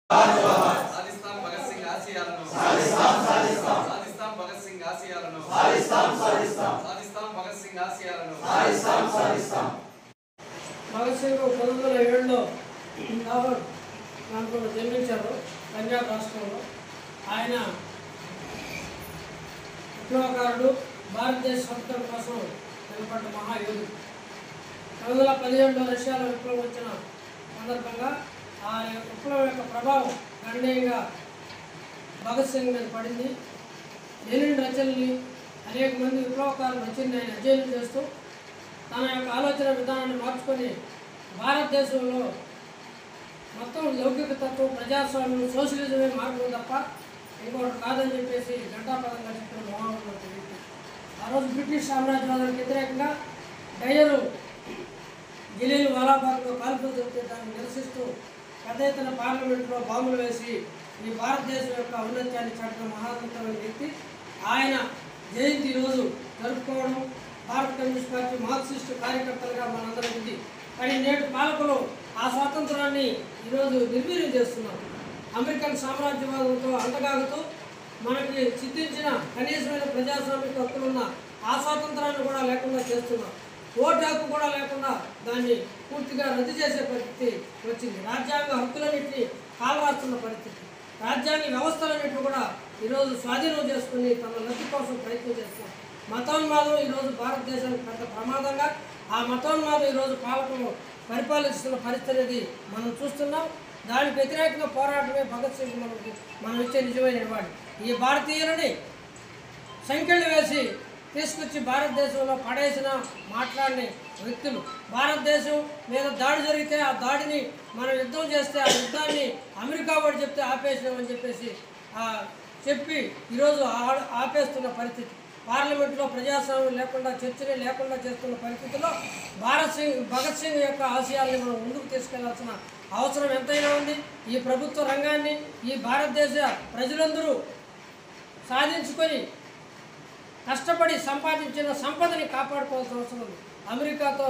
సాధిస్తాం భగత్ సింగ్ ఆశయాలను సాధిస్తాం భగత్ సింగ్ ఆశయాలను సాధిస్తాం భగత్ సింగ్ ఆశయాలను భగత్ సింగ్ 1907లో లాహోర్ ప్రాంతంలో జన్మించారు, పంజాబ్ రాష్ట్రంలో. ఆయన విప్లవకారుడు, భారతదేశ స్వతంత్రం కోసం నిలబడ్డ మహాయోధుడు. 1917లో రష్యాలో విప్లవం వచ్చిన సందర్భంగా ఆ విప్లవం యొక్క ప్రభావం గణనీయంగా భగత్ సింగ్ మీద పడింది. లెనిన్ రచనల్ని అనేక మంది విప్లవకారుల రచనని ఆయన అధ్యయనం చేస్తూ తన యొక్క ఆలోచన విధానాన్ని మార్చుకొని భారతదేశంలో మొత్తం లౌకిక తత్వం, ప్రజాస్వామ్యం, సోషలిజమే మార్గం తప్ప ఇంకొకటి కాదని చెప్పేసి ఘంటాపదంగా చెప్పిన మహానుభావుడు వ్యక్తి. ఆ రోజు బ్రిటిష్ సామ్రాజ్యవాదానికి వ్యతిరేకంగా డయరు జలీల్ వాలాబాగ్లో కాల్పులు జరిపితే దాన్ని నిరసిస్తూ పెద్ద ఎత్తున పార్లమెంట్లో బాంబులు వేసి ఈ భారతదేశం యొక్క ఔన్నత్యాన్ని చాటిన మహానంతమైన వ్యక్తి. ఆయన జయంతి ఈరోజు జరుపుకోవడం భారత కమ్యూనిస్ట్ పార్టీ మార్క్సిస్టు కార్యకర్తలుగా మనందరం ఉంది. కానీ నేటి పాలకులు ఆ స్వాతంత్రాన్ని ఈరోజు నిర్వీర్యం చేస్తున్నారు. అమెరికన్ సామ్రాజ్యవాదంతో అంటగాగుతూ మనకి సిద్ధించిన కనీసమైన ప్రజాస్వామిక హక్కులున్న ఆ స్వాతంత్రాన్ని కూడా లేకుండా చేస్తున్నారు. ఓటు హక్కు కూడా లేకుండా దాన్ని పూర్తిగా రద్దు చేసే పరిస్థితి వచ్చింది. రాజ్యాంగ హక్కులన్నింటినీ కాలరాస్తున్న పరిస్థితి, రాజ్యాంగ వ్యవస్థలన్నింటినీ కూడా ఈరోజు స్వాధీనం చేసుకుని తమ లబ్ధి కోసం ప్రయత్నం చేస్తున్నారు. మతోన్మాదం ఈరోజు భారతదేశానికి పెద్ద ప్రమాదంగా, ఆ మతోన్మాదం ఈరోజు పాలకులు పరిపాలిస్తున్న పరిస్థితి అనేది మనం చూస్తున్నాం. దానికి వ్యతిరేకంగా పోరాటమే భగత్ సింగ్ మనం ఇచ్చే నిజమైన నివాళి. ఈ భారతీయులని సంఖ్యలు వేసి తీసుకొచ్చి భారతదేశంలో పడేసిన మాట్లాడిన వ్యక్తులు, భారతదేశం మీద దాడి జరిగితే ఆ దాడిని మనం యుద్ధం చేస్తే ఆ యుద్ధాన్ని అమెరికా వాడు చెప్తే ఆపేసినామని చెప్పేసి చెప్పి ఈరోజు ఆపేస్తున్న పరిస్థితి. పార్లమెంట్లో ప్రజాస్వామ్యం లేకుండా, చర్చనే లేకుండా చేస్తున్న పరిస్థితుల్లో భగత్ సింగ్ యొక్క ఆశయాల్ని మనం ముందుకు తీసుకెళ్లాల్సిన అవసరం ఎంతైనా ఉంది. ఈ ప్రభుత్వ రంగాన్ని ఈ భారతదేశ ప్రజలందరూ సాధించుకొని కష్టపడి సంపాదించిన సంపదని కాపాడుకోవాల్సిన అవసరం ఉంది. అమెరికాతో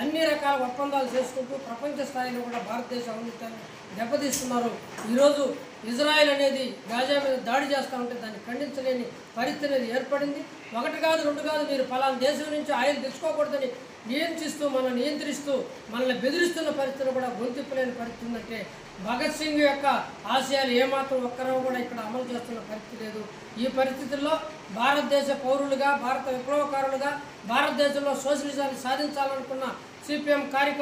అన్ని రకాల ఒప్పందాలు చేసుకుంటూ ప్రపంచ స్థాయిలో కూడా భారతదేశ ఔన్నత్యాన్ని దెబ్బతీస్తున్నారు. ఈరోజు ఇజ్రాయెల్ అనేది గాజా మీద దాడి చేస్తూ ఉంటే దాన్ని ఖండించలేని పరిస్థితి అనేది ఏర్పడింది. ఒకటి కాదు, రెండు కాదు, మీరు పలానా దేశం నుంచి ఆయిల్ తెచ్చుకోకూడదని నియంత్రిస్తూ మనల్ని బెదిరిస్తున్న పరిస్థితులు కూడా గొంతిప్పలేని పరిస్థితి ఉందంటే భగత్ సింగ్ యొక్క ఆశయాలు ఏమాత్రం ఒక్కరూ కూడా ఇక్కడ అమలు చేస్తున్న పరిస్థితి లేదు. ఈ పరిస్థితుల్లో భారతదేశ పౌరులుగా, భారత విప్లవకారులుగా భారతదేశంలో సోషలిజాన్ని సాధించాలనుకున్న సిపిఎం కార్యకర్తలు